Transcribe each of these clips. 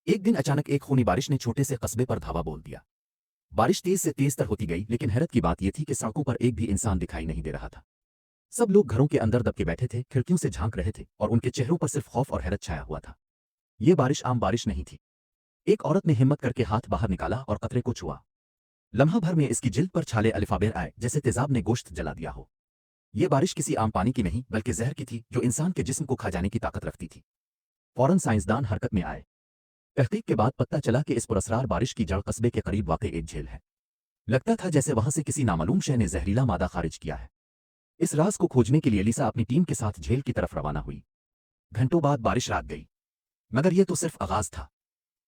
एक दिन अचानक एक खूनी बारिश ने छोटे से कस्बे पर धावा बोल दिया। बारिश तेज से तेज तर होती गई, लेकिन हैरत की बात यह थी कि सड़कों पर एक भी इंसान दिखाई नहीं दे रहा था। सब लोग घरों के अंदर दबके बैठे थे, खिड़कियों से झांक रहे थे और उनके चेहरों पर सिर्फ खौफ और हैरत छाया हुआ था। ये बारिश आम बारिश नहीं थी। एक औरत ने हिम्मत करके हाथ बाहर निकाला और कतरे को छुआ। लम्हा भर में इसकी जिल्द पर छाले अलिफाबेर आए, जैसे तेजाब ने गोश्त जला दिया हो। ये बारिश किसी आम पानी की नहीं, बल्कि जहर की थी, जो इंसान के जिस्म को खा जाने की ताकत रखती थी। फौरन साइंसदान हरकत में आए। तहकीक के बाद पता चला कि इस पुरस्कार बारिश की जड़ कस्बे के करीब वाक़ई एक झील है। लगता था जैसे वहां से किसी नामालूम शय ने जहरीला मादा खारिज किया है। इस राज को खोजने के लिए लिसा अपनी टीम के साथ झील की तरफ रवाना हुई। घंटों बाद बारिश रात गई, मगर यह तो सिर्फ आगाज था।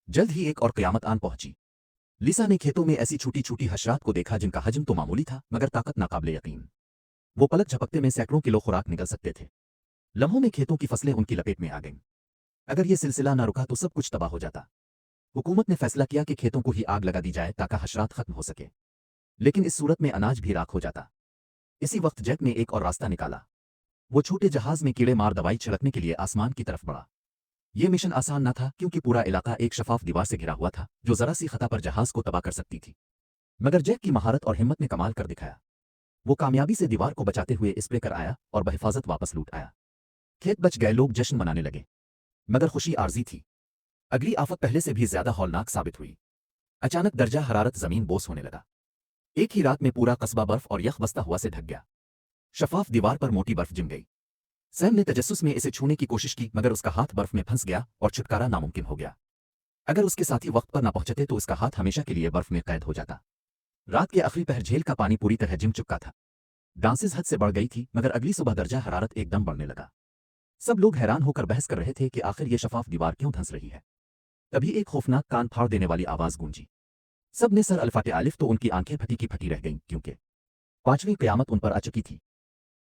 जल्द ही एक और क़यामत आन पहुंची। लिसा ने खेतों में ऐसी छोटी छोटी हशरात को देखा जिनका हजम तो मामूली था, मगर ताकत नाकाबिले यकीन। वो पलक झपकते में सैकड़ों किलो खुराक निकल सकते थे। लम्हों में खेतों की फसलें उनकी लपेट में आ गईं। अगर ये सिलसिला न रुका तो सब कुछ तबाह हो जाता। हुकूमत ने फैसला किया कि खेतों को ही आग लगा दी जाए ताकि हशरात खत्म हो सके, लेकिन इस सूरत में अनाज भी राख हो जाता। इसी वक्त जैक ने एक और रास्ता निकाला। वो छोटे जहाज में कीड़े मार दवाई छिड़कने के लिए आसमान की तरफ बढ़ा। यह मिशन आसान न था, क्योंकि पूरा इलाका एक शफाफ दीवार से घिरा हुआ था, जो जरा सी खता पर जहाज को तबाह कर सकती थी। मगर जैक की महारत और हिम्मत ने कमाल कर दिखाया। वो कामयाबी से दीवार को बचाते हुए स्प्रे कर आया और बहिफाजत वापस लौट आया। खेत बच गए, लोग जश्न मनाने लगे, मगर खुशी आर्जी थी। अगली आफत पहले से भी ज्यादा हौलनाक साबित हुई। अचानक दर्जा हरारत जमीन बोस होने लगा। एक ही रात में पूरा कस्बा बर्फ और यख बस्ता हुआ से ढक गया। शफाफ दीवार पर मोटी बर्फ जम गई। सैम ने तजस्सुस में इसे छूने की कोशिश की, मगर उसका हाथ बर्फ में फंस गया और छुटकारा नामुमकिन हो गया। अगर उसके साथी वक्त पर न पहुंचते तो उसका हाथ हमेशा के लिए बर्फ में कैद हो जाता। रात के आखिरी पहर झील का पानी पूरी तरह जिम चुका था। डांसेस हद से बढ़ गई थी, मगर अगली सुबह दर्जा हरारत एकदम बढ़ने लगा। सब लोग हैरान होकर बहस कर रहे थे कि आखिर ये शफाफ दीवार क्यों धंस रही है। तभी एक खौफनाक कान फाड़ देने वाली आवाज गूंजी। सब ने सर अल्फाटे आलिफ तो उनकी आंखें फटी की फटी रह गईं, क्योंकि पांचवी क़यामत उन पर आ चुकी थी।